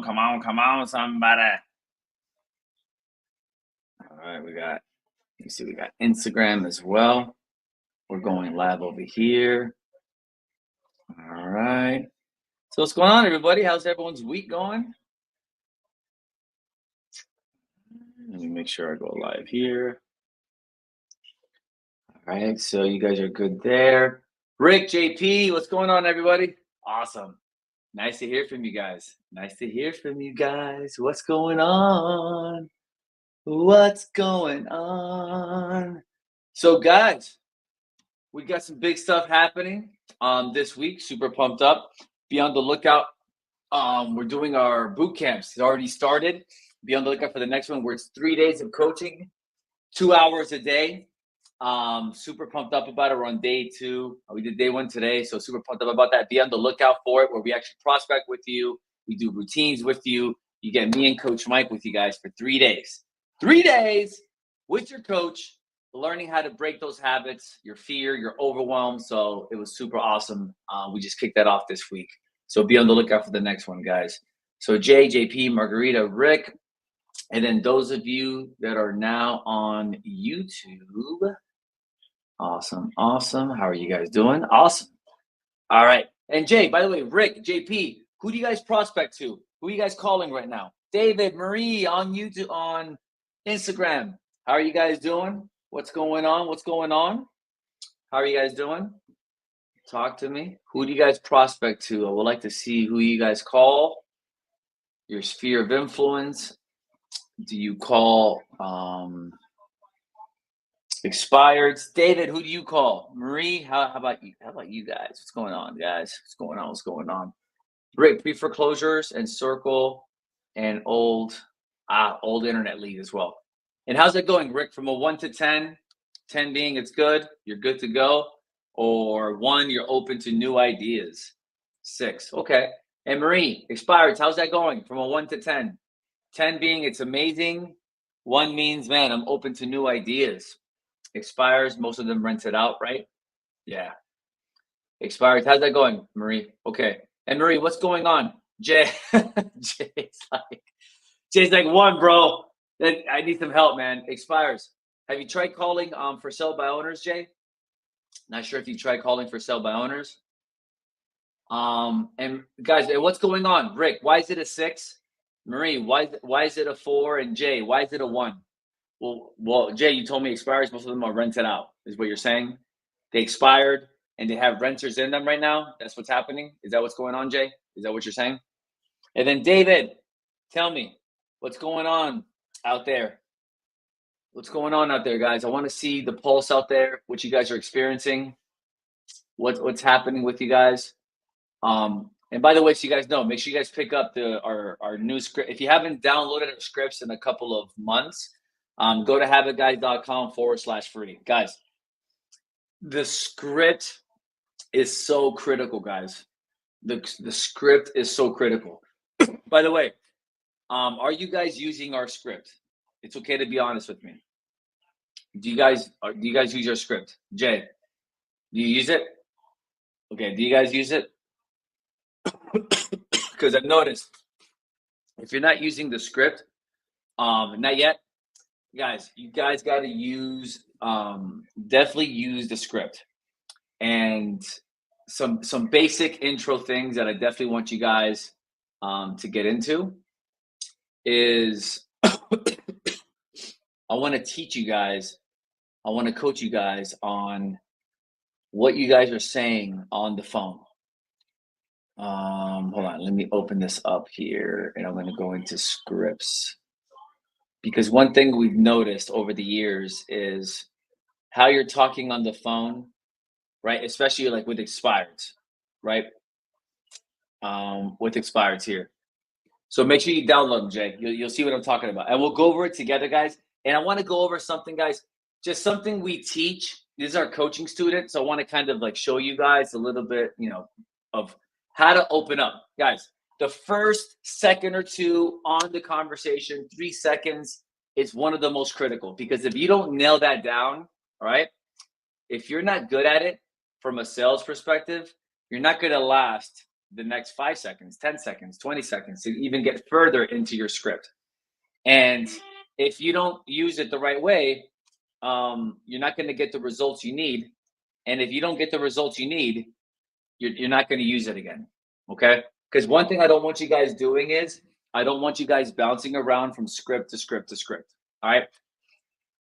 on, somebody. All right, we got Instagram as well. We're going live over here. All right. So what's going on, everybody? How's everyone's week going? Let me make sure I go live here. All right, so you guys are good there. Rick, JP, what's going on, everybody? Awesome. Nice to hear from you guys. Nice to hear from you guys. What's going on? What's going on? So, guys, we got some big stuff happening this week. Super pumped up. Be on the lookout. We're doing our boot camps. It's already started. Be on the lookout for the next one where it's 3 days of coaching, 2 hours a day. Super pumped up about it. We're on day 2. We did day 1 today, so super pumped up about that. Be on the lookout for it, where we actually prospect with you. We do routines with you. You get me and Coach Mike with you guys for 3 days. 3 days with your coach, learning how to break those habits, your fear, your overwhelm. So it was super awesome. We just kicked that off this week. So be on the lookout for the next one, guys. So Jay, JP, Margarita, Rick, and then those of you that are now on YouTube. Awesome. How are you guys doing? Awesome. All right. And Jay, by the way, Rick, JP, who do you guys prospect to? Who are you guys calling right now? David, Marie on YouTube, on Instagram. How are you guys doing? What's going on? How are you guys doing? Talk to me. Who do you guys prospect to? I would like to see who you guys call. Your sphere of influence. Do you call expired? David, who do you call? Marie, how about you? How about you guys? What's going on, guys? What's going on? Rick, pre-foreclosures and circle and old internet lead as well. And how's it going, Rick? From a 1 to 10, 10 being it's good, you're good to go, or 1, you're open to new ideas. 6, okay. And Marie, expired, how's that going? From a 1 to 10, 10 being it's amazing, 1 means, man, I'm open to new ideas. Expires, most of them rent it out, right? Yeah. Expired, how's that going, Marie? Okay. And Marie, what's going on? Jay, Jay's like 1, bro. I need some help, man. Expires. Have you tried calling for sell by owners, Jay? Not sure if you tried calling for sell by owners. And guys, what's going on? Rick, why is it a 6? Marie, why is it a 4? And Jay, why is it a 1? Well, Jay, you told me expires. Most of them are rented out, is what you're saying. They expired and they have renters in them right now. That's what's happening. Is that what's going on, Jay? Is that what you're saying? And then David, tell me what's going on out there. What's going on out there, guys? I want to see the pulse out there, what you guys are experiencing, what's happening with you guys. And by the way, so you guys know, make sure you guys pick up our new script. If you haven't downloaded our scripts in a couple of months, go to habitguys.com/free. Guys, the script is so critical, guys. The script is so critical. By the way, are you guys using our script? It's okay to be honest with me. Do you guys use your script? Jay, do you use it? Okay, do you guys use it? Because I've noticed if you're not using the script, not yet, guys, you guys got to use, definitely use the script. And some basic intro things that I definitely want you guys to get into is I want to teach you guys, I want to coach you guys on what you guys are saying on the phone. Hold on, let me open this up here and I'm going to go into scripts. Because one thing we've noticed over the years is how you're talking on the phone, right? Especially like with expireds, right? With expireds here. So make sure you download them, Jay. You'll see what I'm talking about. And we'll go over it together, guys. And I want to go over something, guys, just something we teach. This is our coaching student. So I want to kind of like show you guys a little bit, of how to open up. Guys, the first second or 2 on the conversation, 3 seconds, is one of the most critical. Because if you don't nail that down, all right, if you're not good at it from a sales perspective, you're not going to last the next 5 seconds, 10 seconds, 20 seconds to even get further into your script. And if you don't use it the right way, you're not going to get the results you need. And if you don't get the results you need, you're not going to use it again. Okay. Because one thing I don't want you guys doing is I don't want you guys bouncing around from script to script to script. All right.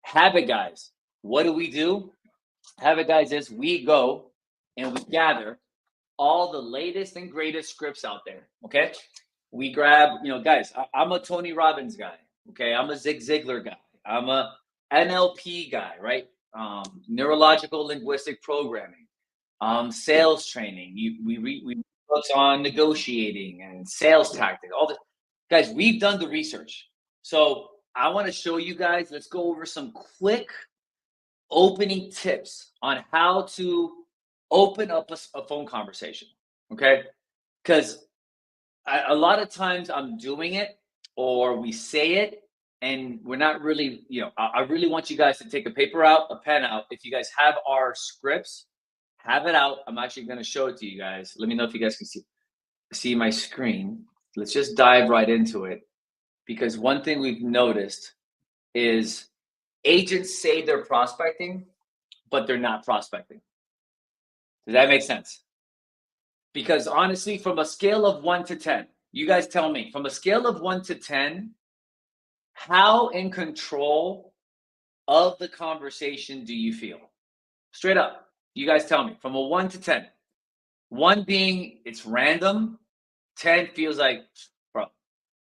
Habit guys. What do? Habit guys is we go and we gather all the latest and greatest scripts out there. Okay. We grab, guys, I'm a Tony Robbins guy. Okay. I'm a Zig Ziglar guy. I'm a NLP guy, right? Neurological linguistic programming, sales training. We read books on negotiating and sales tactics. All the guys, we've done the research. So I want to show you guys. Let's go over some quick opening tips on how to open up a phone conversation. Okay, because a lot of times I'm doing it or we say it and we're not really, I really want you guys to take a paper out, a pen out. If you guys have our scripts, have it out. I'm actually going to show it to you guys. Let me know if you guys can see my screen. Let's just dive right into it, because one thing we've noticed is agents say they're prospecting, but they're not prospecting. Does that make sense? Because honestly, from a scale of 1 to 10, you guys tell me, from a scale of 1 to 10, how in control of the conversation do you feel? Straight up, you guys tell me, from a 1 to 10. 1 being it's random, 10 feels like, bro,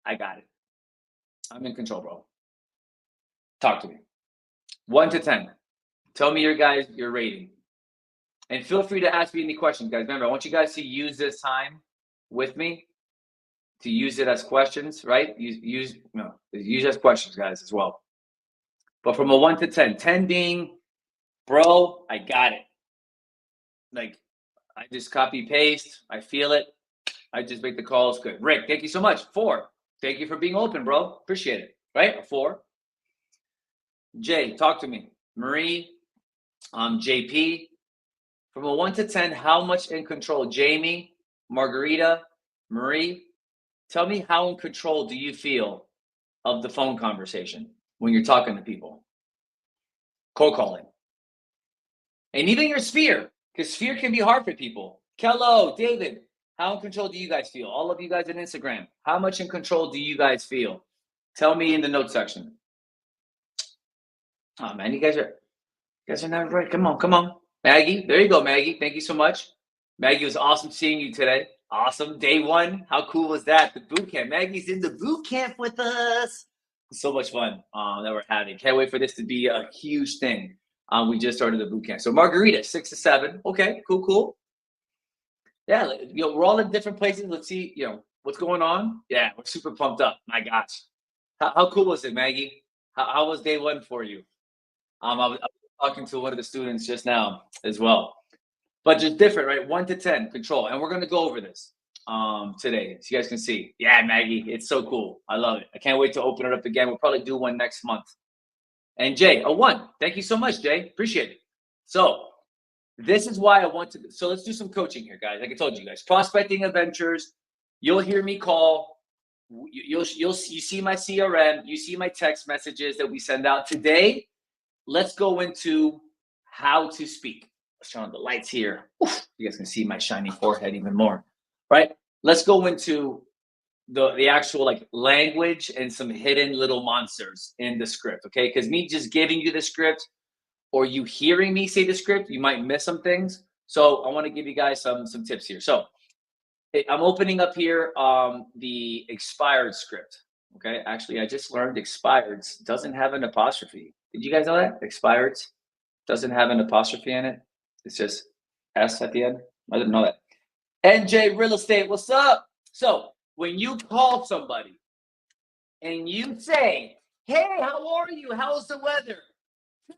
I got it. I'm in control, bro. Talk to me. 1 to 10. Tell me your rating. And feel free to ask me any questions, guys. Remember, I want you guys to use this time with me, to use it as questions, right? Use as questions, guys, as well. But from a 1 to 10, 10 being, bro, I got it. Like, I just copy paste. I feel it. I just make the calls. Good. Rick, thank you so much. 4. Thank you for being open, bro. Appreciate it. Right? A 4. Jay, talk to me. Marie, JP. From a 1 to 10, how much in control? Jamie, Margarita, Marie, tell me how in control do you feel of the phone conversation when you're talking to people? Cold calling. And even your sphere, because sphere can be hard for people. Kello, David, how in control do you guys feel? All of you guys on Instagram, how much in control do you guys feel? Tell me in the note section. Oh man, you guys are not right. Come on. Maggie, there you go, Maggie. Thank you so much. Maggie, it was awesome seeing you today. Awesome. Day 1. How cool was that? The boot camp. Maggie's in the boot camp with us. So much fun that we're having. Can't wait for this to be a huge thing. We just started the boot camp. So Margarita, 6 to 7. Okay, cool. Yeah, we're all in different places. Let's see, what's going on. Yeah, we're super pumped up. My gosh. How cool was it, Maggie? How was day 1 for you? I was talking to one of the students just now as well, but just different, right? 1 to 10 control. And we're going to go over this today, so you guys can see. Yeah, Maggie, it's so cool. I love it. I can't wait to open it up again. We'll probably do one next month. And Jay, a 1. Thank you so much, Jay. Appreciate it. So this is why I want to. So let's do some coaching here, guys. Like I told you guys, prospecting adventures. You'll hear me call. You see my CRM. You see my text messages that we send out today. Let's go into how to speak. Let's turn on the lights here. Oof, you guys can see my shiny forehead even more, right? Let's go into the actual language and some hidden little monsters in the script, okay? Because me just giving you the script or you hearing me say the script, you might miss some things. So I want to give you guys some tips here. So I'm opening up here the expired script, okay? Actually, I just learned expired doesn't have an apostrophe. Did you guys know that? Expired doesn't have an apostrophe in it. It's just S at the end. I didn't know that. NJ Real Estate, what's up? So when you call somebody and you say, hey, how are you? How's the weather?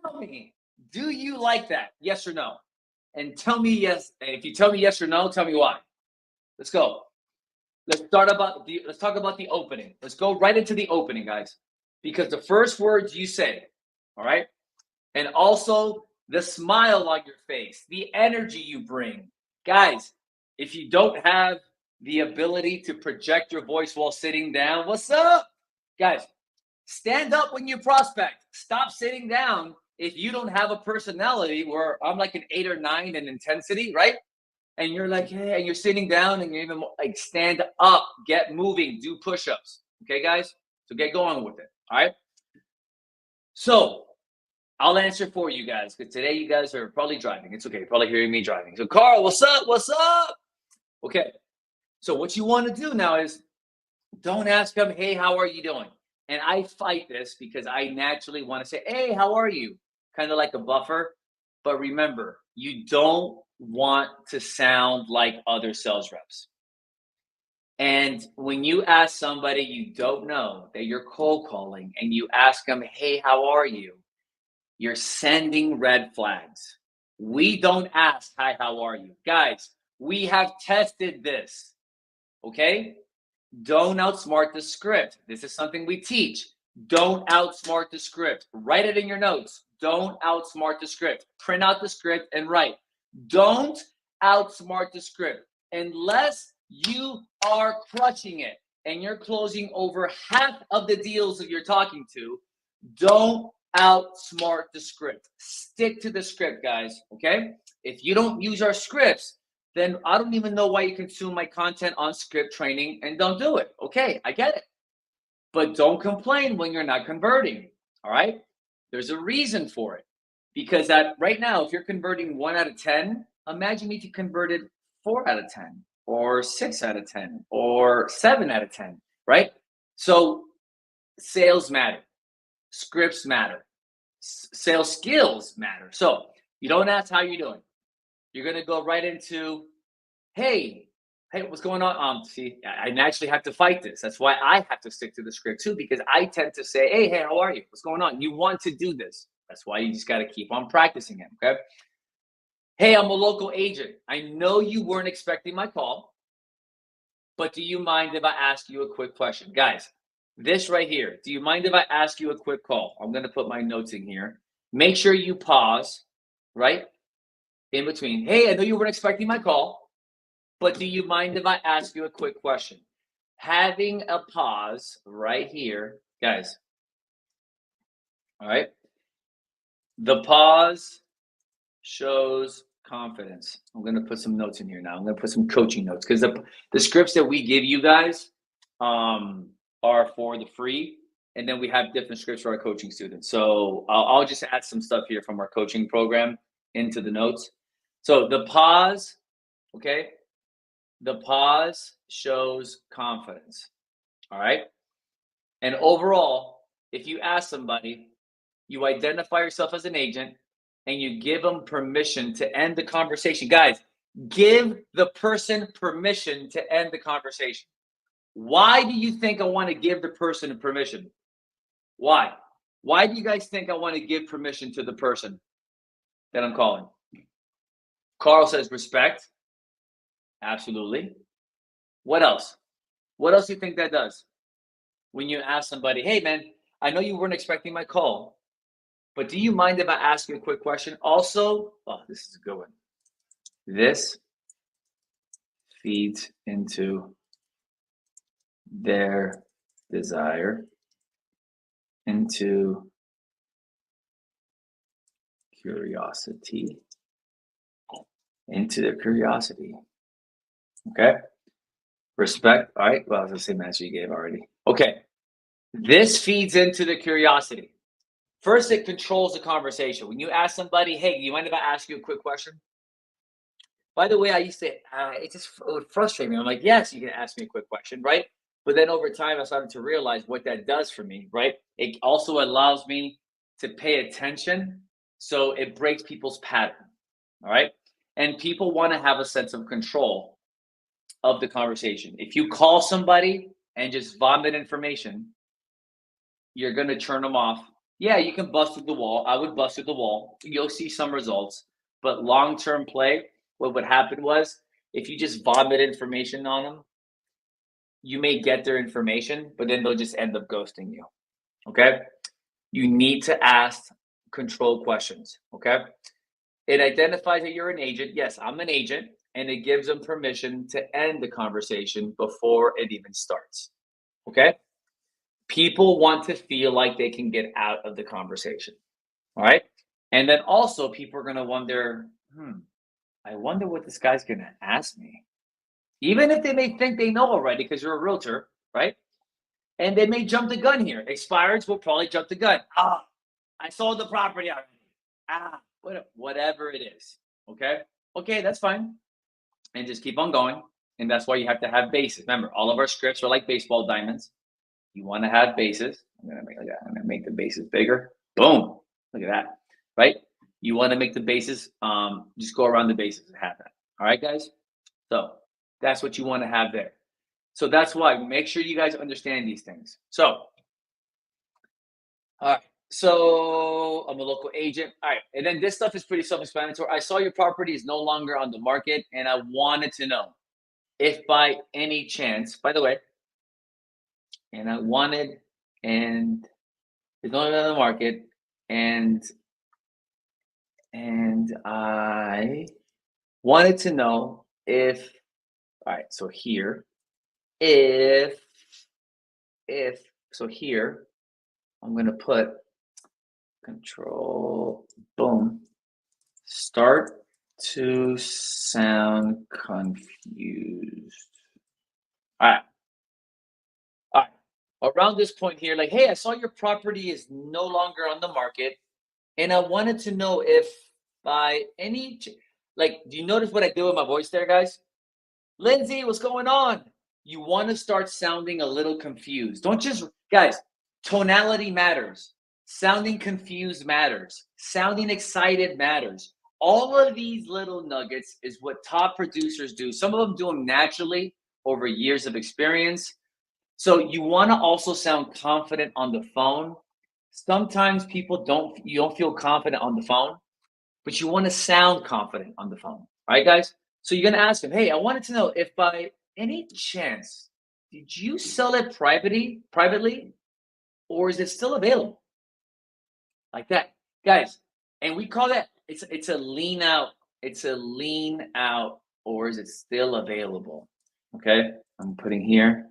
Tell me, do you like that? Yes or no? And tell me yes. And if you tell me yes or no, tell me why. Let's go. Let's talk about the opening. Let's go right into the opening, guys. Because the first words you say, all right? And also the smile on your face, the energy you bring. Guys, if you don't have the ability to project your voice while sitting down. What's up? Guys, stand up when you prospect. Stop sitting down if you don't have a personality where I'm like an 8 or 9 in intensity, right? And you're like, hey, and you're sitting down and you're even like, stand up, get moving, do push-ups. Okay, guys? So get going with it. All right. So I'll answer for you guys because today you guys are probably driving. It's okay. You're probably hearing me driving. So Carl, what's up? What's up? Okay. So what you want to do now is don't ask them, hey, how are you doing? And I fight this because I naturally want to say, hey, how are you? Kind of like a buffer. But remember, you don't want to sound like other sales reps. And when you ask somebody you don't know that you're cold calling and you ask them, hey, how are you? You're sending red flags. We don't ask, hi, how are you? Guys, we have tested this. Okay? Don't outsmart the script. This is something we teach. Don't outsmart the script. Write it in your notes. Don't outsmart the script. Print out the script and write. Don't outsmart the script unless you are crushing it and you're closing over half of the deals that you're talking to. Don't outsmart the script. Stick to the script, guys. Okay? If you don't use our scripts, then I don't even know why you consume my content on script training and don't do it. Okay, I get it. But don't complain when you're not converting. All right? There's a reason for it. Because right now, if you're converting 1 out of 10, imagine if you converted 4 out of 10 or 6 out of 10 or 7 out of 10, right? So sales matter. Scripts matter. Sales skills matter. So you don't ask how you're doing. You're going to go right into, hey, what's going on? See, I naturally have to fight this. That's why I have to stick to the script too, because I tend to say, hey, how are you? What's going on? You want to do this. That's why you just got to keep on practicing it, okay? Hey, I'm a local agent. I know you weren't expecting my call, but do you mind if I ask you a quick question? Guys, this right here, do you mind if I ask you a quick call? I'm going to put my notes in here. Make sure you pause, right? In between. Hey, I know you weren't expecting my call, but do you mind if I ask you a quick question? Having a pause right here, guys. All right. The pause shows confidence. I'm going to put some notes in here now. I'm going to put some coaching notes because the scripts that we give you guys are for the free. And then we have different scripts for our coaching students. So I'll just add some stuff here from our coaching program into the notes. So the pause, okay? The pause shows confidence. All right. And overall, if you ask somebody, you identify yourself as an agent and you give them permission to end the conversation. Guys, give the person permission to end the conversation. Why do you think I want to give the person permission? Why? Why do you guys think I want to give permission to the person that I'm calling? Carl says respect. Absolutely. What else? What else do you think that does? When you ask somebody, hey man, I know you weren't expecting my call, but do you mind if I ask you a quick question? Also, oh, this is a good one. This feeds into their desire, into curiosity, into their curiosity. Okay. Respect. All right. Well, that's the same answer you gave already. Okay. This feeds into the curiosity. First, it controls the conversation. When you ask somebody, hey, do you mind if I ask you a quick question? By the way, I used to, it would frustrate me. I'm like, yes, you can ask me a quick question, right? But then over time, I started to realize what that does for me, right? It also allows me to pay attention. So it breaks people's pattern, all right? And people want to have a sense of control of the conversation. If you call somebody and just vomit information, you're going to turn them off. Yeah, you can bust through the wall. I would bust through the wall. You'll see some results. But long-term play, what would happen was if you just vomit information on them, you may get their information, but then they'll just end up ghosting you. Okay? You need to ask control questions. Okay? It identifies that you're an agent. Yes, I'm an agent. and it gives them permission to end the conversation before it even starts. Okay? People want to feel like they can get out of the conversation. All right? And then also people are going to wonder, I wonder what this guy's going to ask me. Even if they may think they know already because you're a realtor, right? And they may jump the gun here. Expireds will probably jump the gun. I sold the property already. Whatever it is. Okay. Okay, that's fine. And just keep on going. And that's why you have to have bases. Remember, all of our scripts are like baseball diamonds. You want to have bases. I'm gonna make the bases bigger. Boom. Look at that. Right? You want to make the bases, just go around the bases and have that. All right, guys? So that's what you want to have there. So that's why make sure you guys understand these things. So, all right. So I'm a local agent. All right. And then this stuff is pretty self-explanatory. I saw your property is no longer on the market, and I wanted to know if by any chance, by the way, and I wanted, and it's no longer on the market, and I wanted to know if, all right, so here, if, so here, I'm going to put control, boom, start to sound confused. All right. All right. Around this point here, like, hey, I saw your property is no longer on the market. And I wanted to know if by any, like, do you notice what I did with my voice there, guys? Lindsay, what's going on? You want to start sounding a little confused. Don't just, guys, tonality matters. Sounding confused matters. Sounding excited matters. All of these little nuggets is what top producers do. Some of them do them naturally over years of experience. So you want to also sound confident on the phone. Sometimes you don't feel confident on the phone, but you want to sound confident on the phone. All right, guys? So you're going to ask him, hey, I wanted to know if by any chance, did you sell it privately, or is it still available? Like that, guys. And we call that, it's a lean out. It's a lean out, or is it still available? Okay, I'm putting here.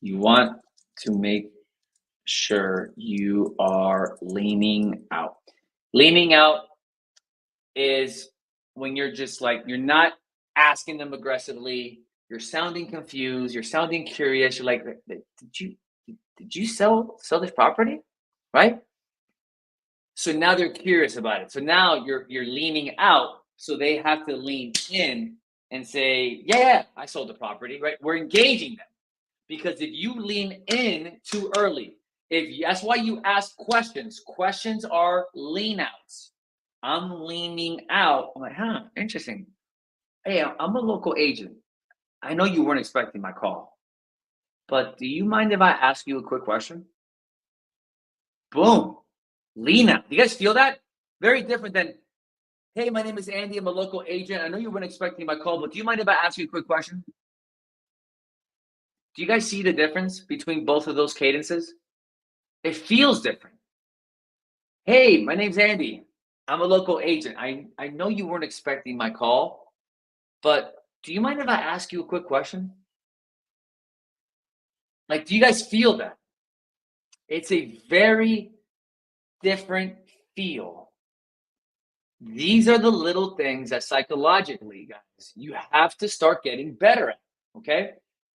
You want to make sure you are leaning out. Leaning out is when you're just like, you're not asking them aggressively, you're sounding confused, you're sounding curious, you're like, did you sell this property? Right? So now they're curious about it. So now you're leaning out, so they have to lean in and say, yeah, I sold the property, right? We're engaging them. Because if you lean in too early, that's why you ask questions. Questions are lean outs. I'm leaning out. I'm like, interesting. Hey, I'm a local agent. I know you weren't expecting my call, but do you mind if I ask you a quick question? Boom. Lean out. Do you guys feel that? Very different than, hey, my name is Andy. I'm a local agent. I know you weren't expecting my call, but do you mind if I ask you a quick question? Do you guys see the difference between both of those cadences? It feels different. Hey, my name's Andy. I'm a local agent. I know you weren't expecting my call, but do you mind if I ask you a quick question? Like, do you guys feel that? It's a very different feel. These are the little things that psychologically, guys, you have to start getting better at. Okay.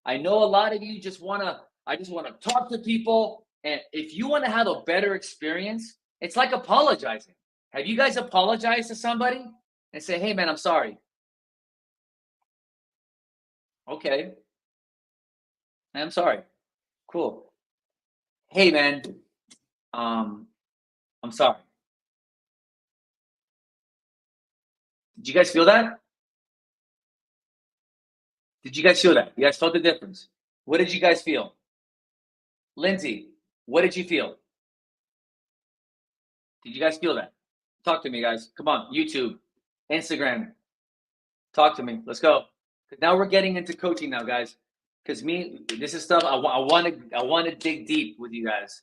I know a lot of you I just want to talk to people. And if you want to have a better experience, it's like apologizing. Have you guys apologized to somebody and say, hey, man, I'm sorry? Okay. I'm sorry. Cool. Hey, man, I'm sorry. Did you guys feel that? Did you guys feel that? You guys felt the difference? What did you guys feel? Lindsay, what did you feel? Did you guys feel that? Talk to me, guys. Come on, YouTube, Instagram. Talk to me. Let's go. Now we're getting into coaching now, guys. Because this is stuff I want to dig deep with you guys.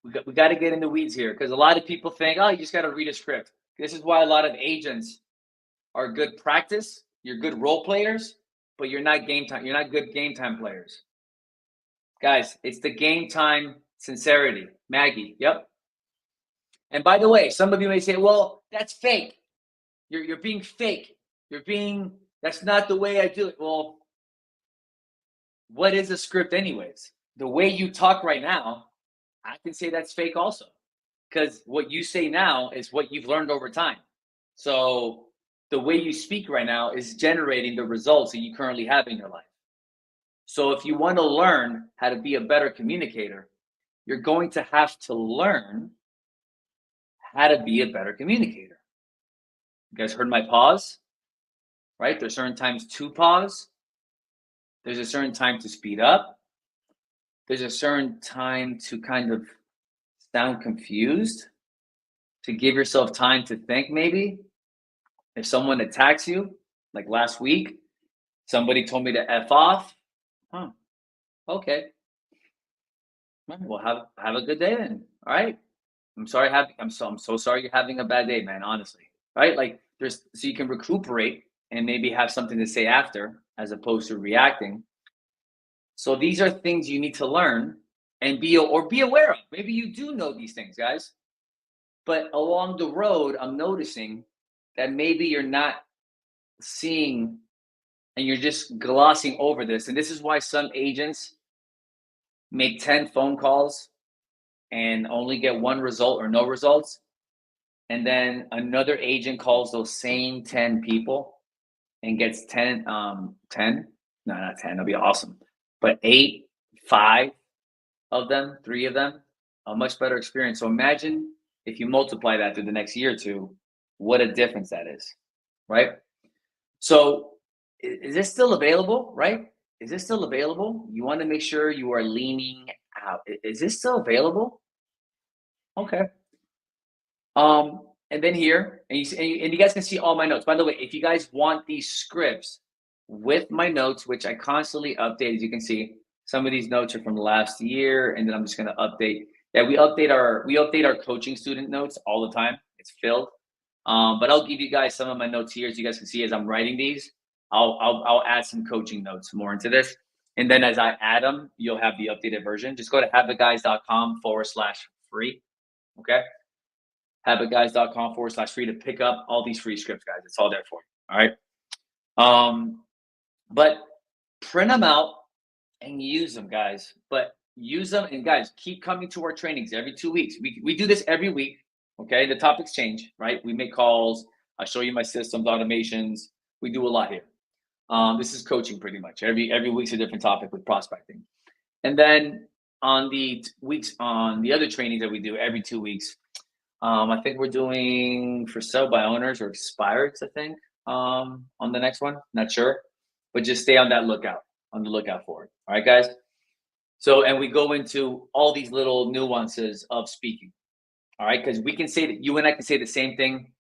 We got to get in the weeds here because a lot of people think, oh, you just got to read a script. This is why a lot of agents are good practice. You're good role players, but you're not game time. You're not good game time players. Guys, it's the game time sincerity. Maggie, yep. And by the way, some of you may say, well, that's fake. You're being fake. That's not the way I do it. Well, what is a script anyways? The way you talk right now, I can say that's fake also. Because what you say now is what you've learned over time. So the way you speak right now is generating the results that you currently have in your life. So if you want to learn how to be a better communicator, you're going to have to learn how to be a better communicator. You guys heard my pause, right? There's certain times to pause. There's a certain time to speed up. There's a certain time to kind of sound confused, to give yourself time to think maybe. If someone attacks you, like last week, somebody told me to F off. Huh. Okay. Well, have a good day then. All right. I'm so sorry you're having a bad day, man. Honestly, right? Like so you can recuperate and maybe have something to say after, as opposed to reacting. So these are things you need to learn and be aware of. Maybe you do know these things, guys, but along the road, I'm noticing that maybe you're not seeing and you're just glossing over this. And this is why some agents make 10 phone calls and only get one result or no results. And then another agent calls those same 10 people and gets 10, no, not 10, that'll be awesome. But 8, 5 of them, 3 of them, a much better experience. So imagine if you multiply that through the next year or two, what a difference that is, right? So is this still available, right? Is this still available? You want to make sure you are leaning out. Is this still available? Okay. And then here, and you guys can see all my notes. By the way, if you guys want these scripts with my notes, which I constantly update, as you can see, some of these notes are from last year, and then I'm just going to update. Yeah, we update our coaching student notes all the time. It's filled. But I'll give you guys some of my notes here, so you guys can see as I'm writing these. I'll add some coaching notes more into this, and then as I add them, you'll have the updated version. Just go to habitguys.com/free. Okay. habitguys.com/free to pick up all these free scripts, guys. It's all there for you. All right. But print them out and use them, guys. But use them, and guys, keep coming to our trainings every 2 weeks. We do this every week. Okay. The topics change, right? We make calls. I show you my systems, automations. We do a lot here. This is coaching pretty much. Every week's a different topic with prospecting. And then on the other trainings that we do every 2 weeks, I think we're doing for sale by owners or expireds, I think, on the next one. Not sure, but just stay on the lookout for it. All right, guys. So, and we go into all these little nuances of speaking. All right, because we can say that you and I can say the same thing,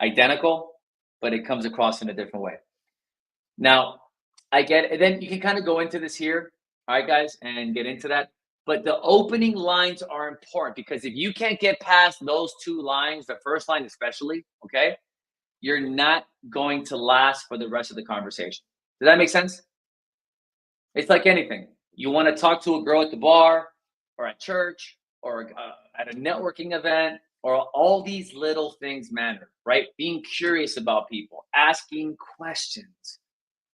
identical, but it comes across in a different way. Now, I get it. And then you can kind of go into this here, all right, guys, and get into that. But the opening lines are important, because if you can't get past those 2 lines, the first line especially, okay, you're not going to last for the rest of the conversation. Does that make sense? It's like anything. You want to talk to a girl at the bar or at church or at a networking event, or all these little things matter, right? Being curious about people, asking questions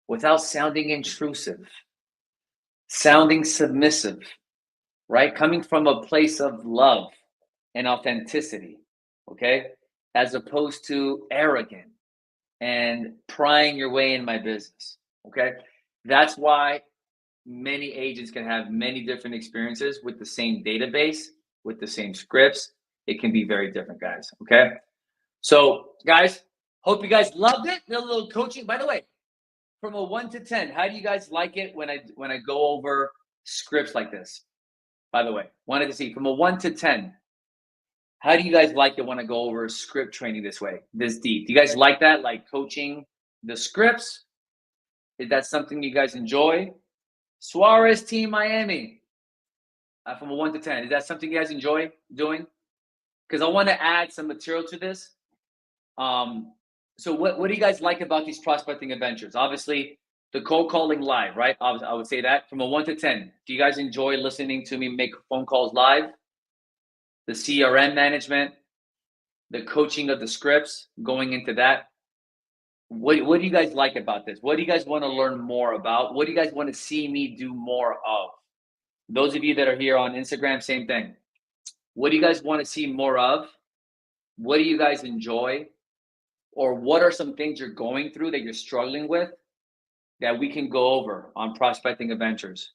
without sounding intrusive, sounding submissive, right? Coming from a place of love and authenticity, okay? As opposed to arrogant and prying your way in my business, okay? That's why many agents can have many different experiences with the same database, with the same scripts. It can be very different, guys, okay? So, guys, hope you guys loved it. A little coaching. By the way, from a 1 to 10, how do you guys like it when I go over scripts like this? By the way, wanted to see from a 1 to 10, how do you guys like it when I go over script training this way, this deep? Do you guys like that, like coaching the scripts? Is that something you guys enjoy? Suarez Team Miami, from a 1 to 10, is that something you guys enjoy doing? Because I want to add some material to this. So what do you guys like about these prospecting adventures? Obviously, the cold calling live, right? I would say that from a 1 to 10. Do you guys enjoy listening to me make phone calls live? The CRM management, the coaching of the scripts, going into that. What do you guys like about this? What do you guys want to learn more about? What do you guys want to see me do more of? Those of you that are here on Instagram, same thing. What do you guys want to see more of? What do you guys enjoy? Or what are some things you're going through that you're struggling with that we can go over on prospecting adventures?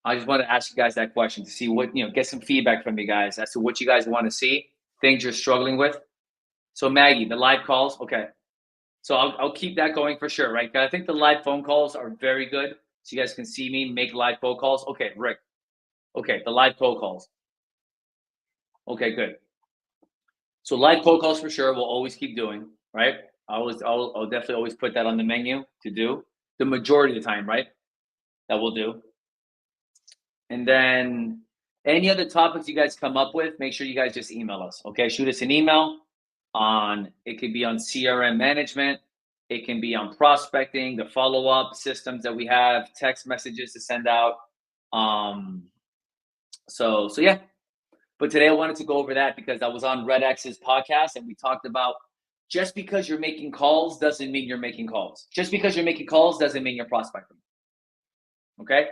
I just want to ask you guys that question to see what, get some feedback from you guys as to what you guys want to see, things you're struggling with. So Maggie, the live calls, okay. So I'll keep that going for sure, right? I think the live phone calls are very good. So you guys can see me make live phone calls. Okay, Rick. Okay, the live phone calls. Okay, good. So live phone calls for sure. We'll always keep doing, right? I'll definitely always put that on the menu to do the majority of the time, right? That we'll do. And then any other topics you guys come up with, make sure you guys just email us. Okay, shoot us an email on. It could be on CRM management. It can be on prospecting, the follow-up systems that we have, text messages to send out. So yeah. But today I wanted to go over that because I was on Red X's podcast and we talked about just because you're making calls doesn't mean you're making calls. Just because you're making calls doesn't mean you're prospecting. Okay?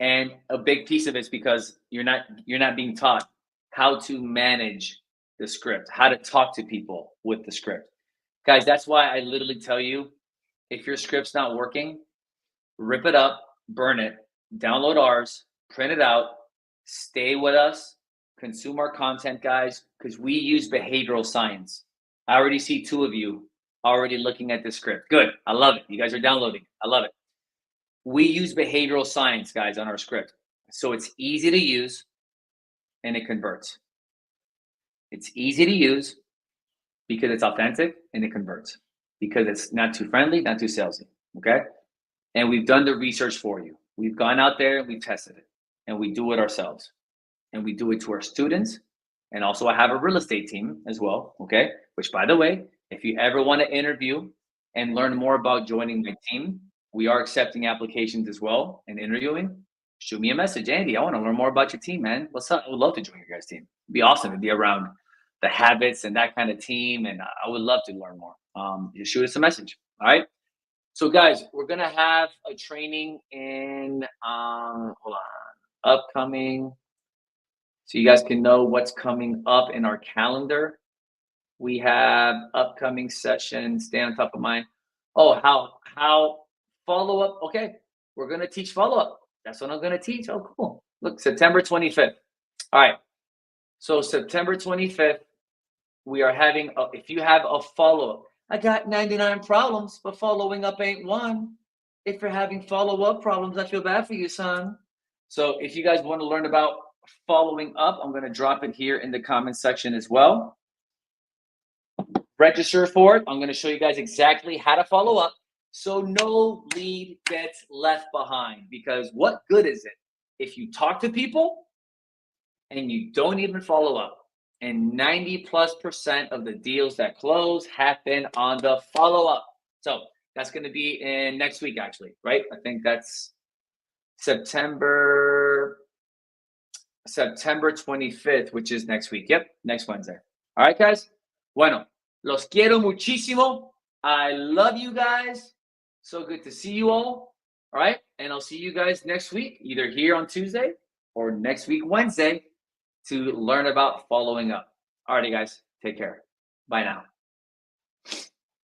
And a big piece of it is because you're not being taught how to manage the script, how to talk to people with the script. Guys, that's why I literally tell you, if your script's not working, rip it up, burn it, download ours, print it out, stay with us, consume our content, guys, because we use behavioral science. I already see 2 of you already looking at this script. Good. I love it. You guys are downloading. I love it. We use behavioral science, guys, on our script. So it's easy to use and it converts. It's easy to use because it's authentic and it converts. Because it's not too friendly, not too salesy. Okay? And we've done the research for you. We've gone out there and we've tested it. And we do it ourselves. And we do it to our students. And also I have a real estate team as well. Okay? Which, by the way, if you ever want to interview and learn more about joining my team, we are accepting applications as well and interviewing. Shoot me a message, Andy. I want to learn more about your team, man. What's up? I would love to join your guys' team. It'd be awesome to be around the habits and that kind of team. And I would love to learn more. Just shoot us a message. All right. So, guys, we're gonna have a training in hold on, upcoming, so you guys can know what's coming up in our calendar. We have upcoming sessions. Stay on top of mine. Oh, how follow up? Okay, we're gonna teach follow up. That's what I'm gonna teach. Oh, cool. Look, September 25th. All right. So September 25th, we are having. If you have a follow up, I got 99 problems, but following up ain't one. If you're having follow up problems, I feel bad for you, son. So if you guys want to learn about following up, I'm gonna drop it here in the comment section as well. Register for it. I'm going to show you guys exactly how to follow up so no lead gets left behind. Because what good is it if you talk to people and you don't even follow up? And 90+% of the deals that close happen on the follow up. So that's going to be in next week, actually, right? I think that's September 25th, which is next week. Yep, next Wednesday. All right, guys. Bueno. Los quiero muchísimo. I love you guys. So good to see you all. All right. And I'll see you guys next week, either here on Tuesday or next week, Wednesday, to learn about following up. All righty, guys. Take care. Bye now.